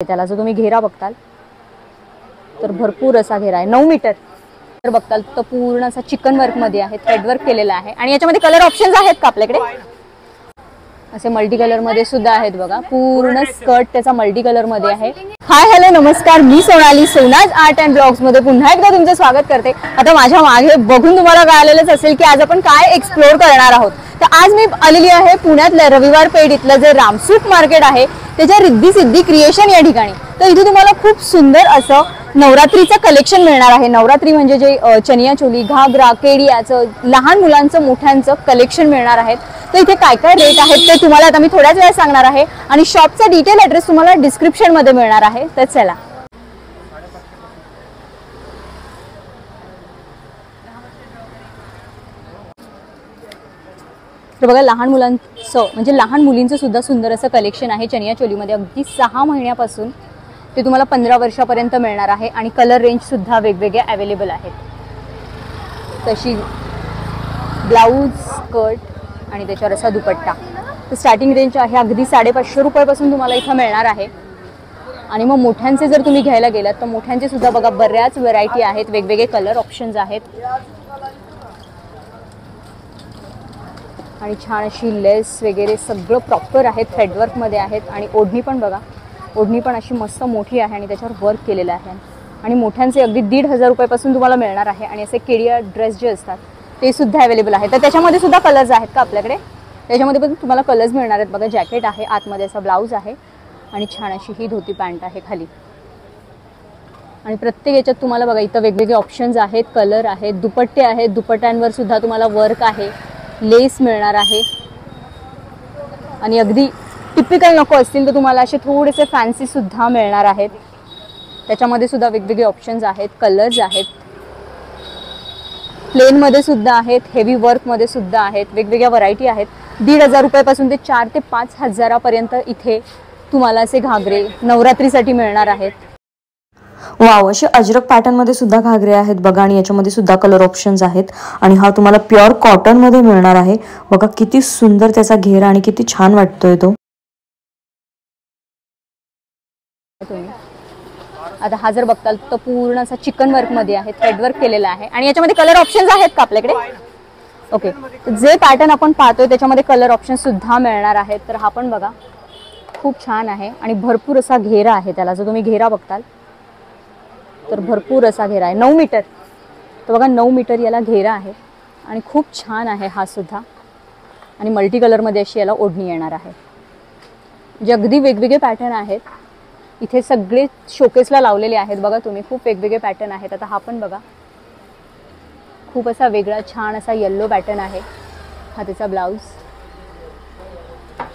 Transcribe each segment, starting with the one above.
त्याला जो तुम्ही घेरा बघताल तर भरपूर असा घेरा आहे 9 मीटर तर बघताल तो पूर्ण असा चिकन वर्क मध्ये आहे, थ्रेड वर्क केलेला आहे आणि याच्यामध्ये कलर ऑप्शन्स आहेत का आपल्याकडे असे मल्टी कलर मध्ये सुद्धा आहेत बघा। पूर्ण स्कर्ट त्याचा मल्टी कलर मध्ये आहे। हाय हॅलो नमस्कार, मी सोनाली सोनाज आर्ट अँड ब्लॉग्स मध्ये पुन्हा एकदा तुमचं स्वागत करते। आता माझ्या मागे बघून तुम्हाला कळालेलंच असेल की आज आपण काय एक्सप्लोर करणार आहोत। तर आज मी आलेली आहे पुण्यातल्या रविवार पेठ इथलं जे रामसुख मार्केट आहे त्याच्या रिद्धी सिद्धी क्रिएशन या ठिकाणी। तर इथे तुम्हाला खूप सुंदर असं नवरात्रीचं कलेक्शन मिळणार आहे। नवरात्री म्हणजे जे चनिया चोली, घागरा, केडियाचं, लहान मुलांचं मोठ्यांचं कलेक्शन मिळणार आहे। तर इथे काय काय रेट आहेत ते तुम्हाला आता मी थोड्याच वेळात सांगणार आहे आणि शॉपचा डिटेल ॲड्रेस तुम्हाला डिस्क्रिप्शन मध्ये मिळणार आहे। तर चला तर बघा, लहान मुलांचं म्हणजे लहान मुलींचं सुद्धा सुंदर असं कलेक्शन आहे चनिया चोलीमध्ये। अगदी 6 महिन्यापासून ते तुम्हाला 15 वर्षापर्यंत मिळणार आहे आणि कलर रेंज सुद्धा वेगवेगळे अवेलेबल आहेत। तशी ब्लाऊज, स्कर्ट आणि त्याच्यावर असा दुपट्टा। तर स्टार्टिंग रेंज आहे अगदी 550 रुपयापासून तुम्हाला इथं मिळणार आहे। आणि मग मोठ्यांचे जर तुम्ही घ्यायला गेलात तर मोठ्यांचे सुद्धा बघा बऱ्याच व्हरायटी आहेत, वेगवेगळे कलर ऑप्शन्स आहेत आणि छान अशी लेस वगैरे सगळं प्रॉपर आहे, थ्रेडवर्क मध्ये आहेत। आणि ओढणी पण बघा, ओढणी पण अशी मस्त मोठी आहे आणि त्याच्यावर वर्क केलेलं आहे आणि मोठ्यांचे अगदी 1,500 रुपयापासून तुम्हाला मिळणार आहे। आणि असे केडिया ड्रेस जे असतात ते सुद्धा अवेलेबल आहेत। तर त्याच्यामध्ये सुद्धा कलर्स आहेत का आपल्याकडे, त्याच्यामध्ये पण तुम्हाला कलर्स मिळणार आहेत बघा। जॅकेट आहे, आतमध्ये असा ब्लाऊज आहे आणि छान अशी ही धोती पॅन्ट आहे खाली। आणि प्रत्येक याच्यात तुम्हाला बघा इथं वेगवेगळे ऑप्शन्स आहेत, कलर आहेत, दुपट्टे आहेत, दुपट्ट्यांवर सुद्धा तुम्हाला वर्क आहे, लेस मिळणार आहे। आणि अगदी टिपिकल नको असतील तर तुम्हाला असे थोडेसे फॅन्सी सुद्धा मिळणार आहेत। त्याच्यामध्ये सुद्धा वेगवेगळे ऑप्शन्स आहेत, कलर्स आहेत, प्लेन मध्ये सुद्धा आहेत, हेवी वर्क मध्ये सुद्धा आहेत, वेगवेगळ्या व्हरायटी आहेत। 1,500 रुपयापासून ते 4,000 ते 5,000 पर्यंत इथे तुम्हाला असे घागरे नवरात्रीसाठी मिळणार आहेत। वाव, असे अजरक पॅटर्न मध्ये सुद्धा घागरे आहेत बघा आणि याच्यामध्ये सुद्धा कलर ऑप्शन्स आहेत। आणि हा तुम्हाला प्युअर कॉटन मध्ये मिळणार आहे बघा। किती सुंदर त्याचा घेरा आणि किती छान वाटतोय तो। आता हा जर बघताल तर पूर्ण असा चिकन वर्क मध्ये आहे, थ्रेड वर्क केलेला आहे आणि याच्यामध्ये कलर ऑप्शन्स आहेत का आपल्याकडे ओके। जे पॅटर्न आपण पाहतोय त्याच्यामध्ये कलर ऑप्शन सुद्धा मिळणार आहेत। तर हा पण बघा खूप छान आहे आणि भरपूर असा घेरा आहे त्याला। जो तुम्ही घेरा बघताल तर भरपूर असा घेरा आहे 9 मीटर। तर बघा 9 मीटर याला घेरा आहे आणि खूप छान आहे हा सुद्धा। आणि मल्टी कलरमध्ये अशी याला ओढणी येणार आहे। म्हणजे अगदी वेगवेगळे पॅटर्न आहेत इथे, सगळे शोकेसला लावलेले आहेत बघा तुम्ही। खूप वेगवेगळे पॅटर्न आहेत। आता हा पण बघा खूप असा वेगळा छान असा येल्लो पॅटर्न आहे। हा त्याचा ब्लाऊज,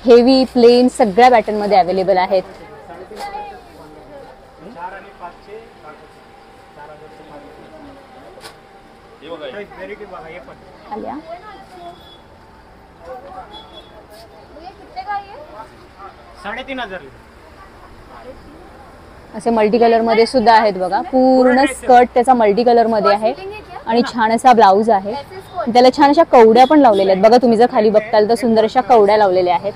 हेवी प्लेन सगळ्या पॅटर्न मध्ये अवेलेबल आहेत। आल्या असे मल्टी कलर मध्ये सुद्धा आहेत बघा। पूर्ण स्कर्ट त्याचा मल्टी कलर मध्ये आहे आणि छान असा ब्लाऊज आहे। त्याला छान अशा कवड्या पण लावलेल्या आहेत बघा। तुम्ही जर खाली बघताल तर सुंदर अशा कवड्या लावलेल्या आहेत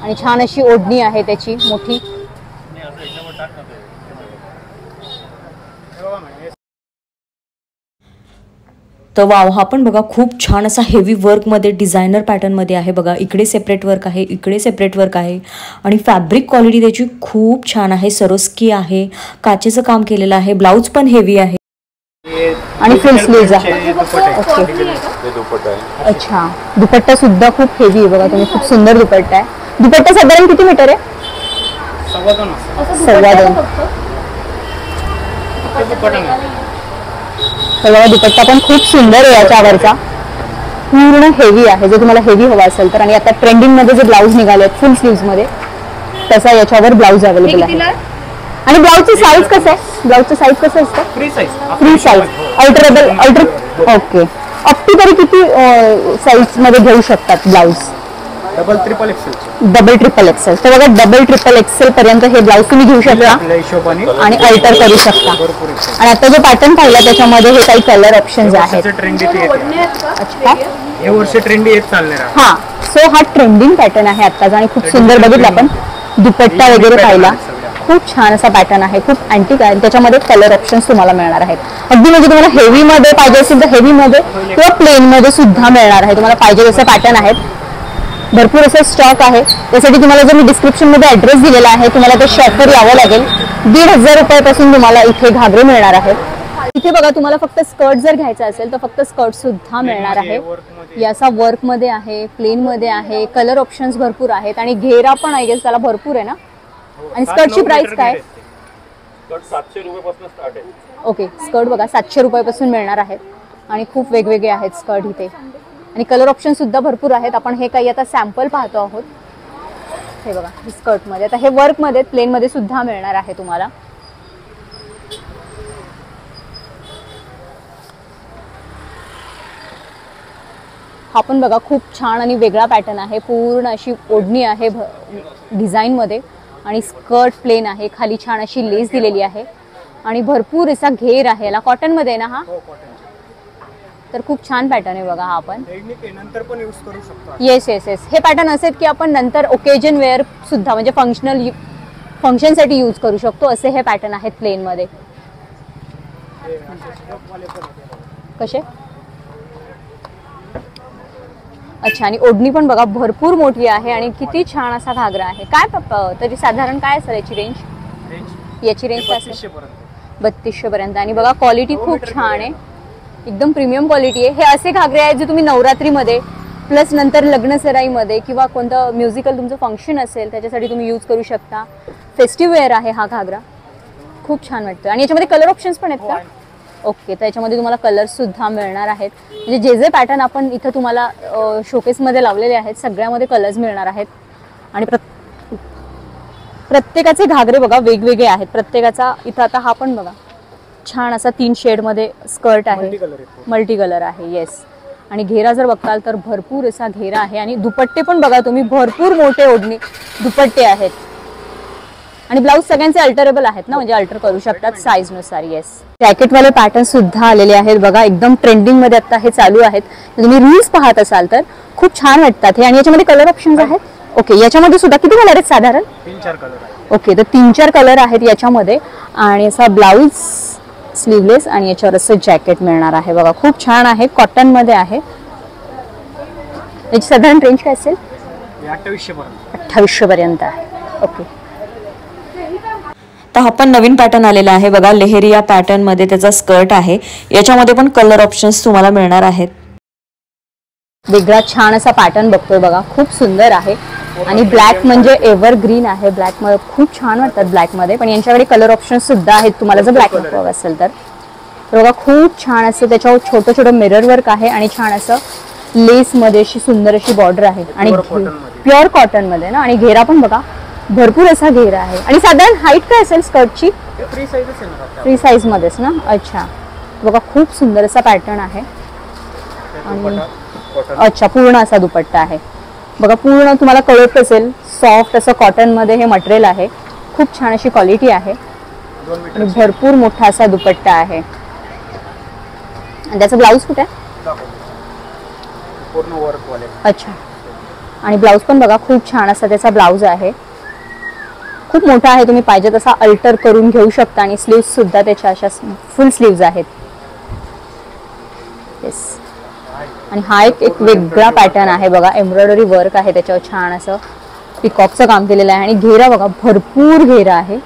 आणि छान अशी ओढणी आहे त्याची मोठी। तर वाव, हा पण बघा खूप छान असा हेवी वर्क मध्ये डिझायनर पॅटर्न मध्ये आहे बघा। इकडे सेपरेट वर्क आहे, इकडे सेपरेट वर्क आहे आणि फॅब्रिक क्वालिटी त्याची खूप छान आहे। सरोस्की आहे, काचेचं काम केलेलं आहे, ब्लाऊज पण हेवी आहे आणि फुल स्लीव्ज आहे। अच्छा, दुपट्टा सुद्धा खूप हेवी आहे बघा तुम्ही। खूप सुंदर दुपट्टा आहे। दुपट्टा साधारण किती मीटर आहे 2.5 तर दुपट्टा पण खूप सुंदर आहे याच्यावरचा, पूर्ण हेवी आहे। जर तुम्हाला हेवी हवा असेल तर। आणि आता ट्रेंडिंग मध्ये जे ब्लाऊज निघाले आहेत फुल स्लीव्ज मध्ये तसा याच्यावर ब्लाऊज अवेलेबल आहे। आणि ब्लाऊजची साईज कसं आहे, ब्लाऊजचं साईज कसं असतं free size alterable okay. Up to तरी किती साईज मध्ये घेऊ शकतात ब्लाऊज डबल ट्रिपल एक्सेल तर बघा डबल ट्रिपल एक्सेल पर्यंत हे ब्लाऊज तुम्ही घेऊ शकता आणि अल्टर करू शकता। आणि आता जो पॅटर्न पाहिला त्याच्यामध्ये हे काही कलर ऑप्शन्स आहेत। अच्छा, हे वर्ष ट्रेंडी येत चालणार आहे. हा, सो हा ट्रेंडिंग पॅटर्न आहे आत्ताचा आणि खूप सुंदर बघितलं आपण दुपट्टा वगैरे पाहिला. खूप छान असा पॅटर्न आहे, खूप अँटिक आहे. त्याच्यामध्ये कलर ऑप्शन्स तुम्हाला मिळणार आहेत. अगदी म्हणजे तुम्हाला हेवी मध्ये पाहिजे असेल तर हेवी मध्ये किंवा प्लेन मध्ये सुद्धा मिळणार आहे. तुम्हाला पाहिजे तसे पॅटर्न आहेत. भरपूर असा स्टॉक आहे. त्यासाठी तुम्हाला जो मी डिस्क्रिप्शन मध्ये ऍड्रेस दिलेला आहे, तुम्हाला ते शॉपवर यावं लागेल. 1,500 रुपयापासून तुम्हाला इथे घागरे मिळणार आहेत. इथे बघा, तुम्हाला फक्त स्कर्ट जर घ्यायचा असेल तर फक्त स्कर्ट सुद्धा मिळणार आहे. याचा वर्क मध्ये आहे, प्लेन मध्ये आहे, कलर ऑप्शन्स भरपूर आहेत आणि घेरा पण आय गेस त्याला भरपूर आहे ना. आणि स्कर्टची प्राइस काय? स्कर्ट 700 रुपयापासून स्टार्ट आहे. ओके, स्कर्ट बघा 700 रुपयापासून मिळणार आहेत आणि खूप वेगवेगळे आहेत स्कर्ट इथे आणि कलर ऑप्शन सुद्धा भरपूर आहेत. आपण हे काही आता सॅम्पल पाहतो आहोत. हे बघा, स्कर्ट मध्ये आता हे वर्क मध्ये प्लेन मध्ये सुद्धा मिळणार आहे तुम्हाला. हा पण बघा खूप छान आणि वेगळा पॅटर्न आहे. पूर्ण अशी ओढणी आहे डिझाईन मध्ये आणि स्कर्ट प्लेन आहे. खाली छान अशी लेस दिलेली आहे आणि भरपूर असा घेर आहे. याला कॉटन मध्ये ना हा, तर खूप छान पॅटर्न आहे बघा. हा आपण नंतर पण यूज करू शकतो. येस येस येस, हे पॅटर्न असेल की आपण नंतर ओकेजन वेअर सुद्धा म्हणजे फंक्शन साठी यूज करू शकतो. असे हे पॅटर्न आहेत प्लेन मध्ये. कसे? अच्छा, आणि ओढणी पण बघा भरपूर मोठी आहे आणि किती छान असा घागरा आहे. काय तरी साधारण काय असेल याची रेंज? याची रेंज काय असेल? 3200 पर्यंत. आणि बघा क्वालिटी खूप छान आहे, एकदम प्रीमियम क्वालिटी आहे. हे असे घागरे आहेत जे तुम्ही नवरात्रीमध्ये प्लस नंतर लग्न सराईमध्ये किंवा कोणतं म्युझिकल तुमचं फंक्शन असेल त्याच्यासाठी तुम्ही यूज करू शकता. फेस्टिव्ह वेअर आहे हा घागरा, खूप छान वाटतं. आणि याच्यामध्ये कलर ऑप्शन्स पण आहेत का? ओके, तर याच्यामध्ये तुम्हाला कलर सुद्धा मिळणार आहेत. म्हणजे जे जे पॅटर्न आपण इथं तुम्हाला शोकेसमध्ये लावलेले आहेत सगळ्यामध्ये कलर्स मिळणार आहेत. आणि प्रत्येकाचे घागरे बघा वेगवेगळे आहेत प्रत्येकाचा. इथं आता हा पण बघा छान असा 3 शेडमध्ये स्कर्ट आहे, मल्टी कलर आहे. येस, आणि घेरा जर बघताल तर भरपूर असा घेरा आहे. आणि दुपट्टे पण बघा तुम्ही, भरपूर मोठे ओढणी दुपट्टे आहेत. आणि ब्लाऊज सगळ्यांचे अल्टरेबल आहेत ना, म्हणजे अल्टर करू शकतात साईज नुसार. येस, जॅकेटवाले पॅटर्न सुद्धा आलेले आहेत बघा, एकदम ट्रेंडिंग मध्ये आता हे चालू आहेत. तुम्ही रील्स पाहत असाल तर खूप छान वाटतात हे. आणि याच्यामध्ये कलर ऑप्शन्स आहेत. ओके, याच्यामध्ये सुद्धा किती कलर आहेत साधारण? 3-4 कलर आहेत. ओके, तर 3-4 कलर आहेत याच्यामध्ये. आणि असा ब्लाऊज स्लीवलेस आणि याच्यावर असं जॅकेट मिळणार आहे बघा. खूप छान आहे, कॉटन मध्ये आहे. याची साधारण रेंज काय असेल? 2800 पर्यंत आहे. ओके, तर हा पण नवीन पॅटर्न आलेला आहे बघा, लेहेरिया पॅटर्न मध्ये त्याचा स्कर्ट आहे. याच्यामध्ये पण कलर ऑप्शन्स तुम्हाला मिळणार आहेत. वेगळा छान असा पॅटर्न बघतोय बघा, खूप सुंदर आहे. आणि ब्लॅक म्हणजे एव्हरग्रीन आहे. ब्लॅक मध्ये खूप छान वाटतात ब्लॅक मध्ये. पण यांच्याकडे कलर ऑप्शन सुद्धा आहेत तुम्हाला जर ब्लॅक नको असेल तर. बघा खूप छान असं त्याच्यावर छोटं छोटं मिरर वर्क आहे आणि छान असं लेस मध्ये अशी सुंदर अशी बॉर्डर आहे. आणि प्युअर कॉटन मध्ये ना. आणि घेरा पण बघा भरपूर असा घेरा आहे. आणि साधारण हाईट काय असेल स्कर्टची? फ्री साईज मध्येच ना. अच्छा, बघा खूप सुंदर असा पॅटर्न आहे. आणि अच्छा, पूर्ण असा दुपट्टा आहे बघा. पूर्ण तुम्हाला कळत असेल सॉफ्ट असं कॉटन मध्ये हे मटेरियल आहे. खूप छान अशी क्वालिटी आहे आणि भरपूर मोठा असा दुपट्टा आहे. आणि त्याचा ब्लाऊज कुठे आहे? अच्छा, आणि ब्लाऊज पण बघा खूप छान असा त्याचा ब्लाऊज आहे. खूप मोठा आहे, तुम्ही पाहिजे तसा अल्टर करून घेऊ शकता. आणि स्लीव्स सुद्धा त्याच्या अशा फुल स्लीव्स आहेत. येस, आणि हा एक वेगळा पॅटर्न आहे बघा. एम्ब्रॉयडरी वर्क आहे त्याच्यावर, छान असं पिकॉकचं काम केलेलं आहे. आणि घेरा बघा भरपूर घेरा आहे.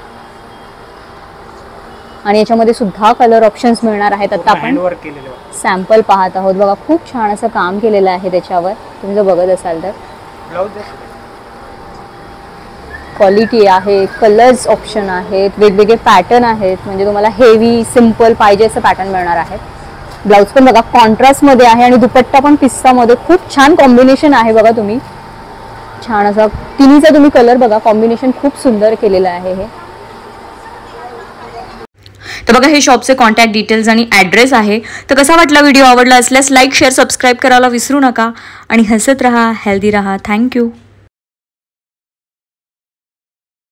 आणि याच्यामध्ये सुद्धा कलर ऑप्शन्स मिळणार आहेत. आता आपण सॅम्पल पाहत आहोत बघा. खूप छान असं काम केलेलं आहे त्याच्यावर, तुम्ही जर बघत असाल तर. क्वालिटी आहे, कलर्स ऑप्शन आहेत, वेगवेगळे पॅटर्न आहेत. म्हणजे तुम्हाला हेवी सिंपल पाहिजे असं पॅटर्न मिळणार आहे. ब्लाऊज पण बघा कॉन्ट्रास्ट मध्ये आहे आणि दुपट्टा पण पिस्ता मध्ये. खूप छान कॉम्बिनेशन आहे बघा. तुम्ही छान असा तिन्हीचा तुम्ही कलर बघा, कॉम्बिनेशन खूप सुंदर केलेलं आहे हे. तर बघा हे शॉपचे कॉन्टॅक्ट डिटेल्स आणि ॲड्रेस आहे. तर कसा वाटला व्हिडिओ? आवडला असल्यास लाईक शेअर सबस्क्राईब करायला विसरू नका. आणि हसत राहा, हेल्दी राहा. थँक्यू.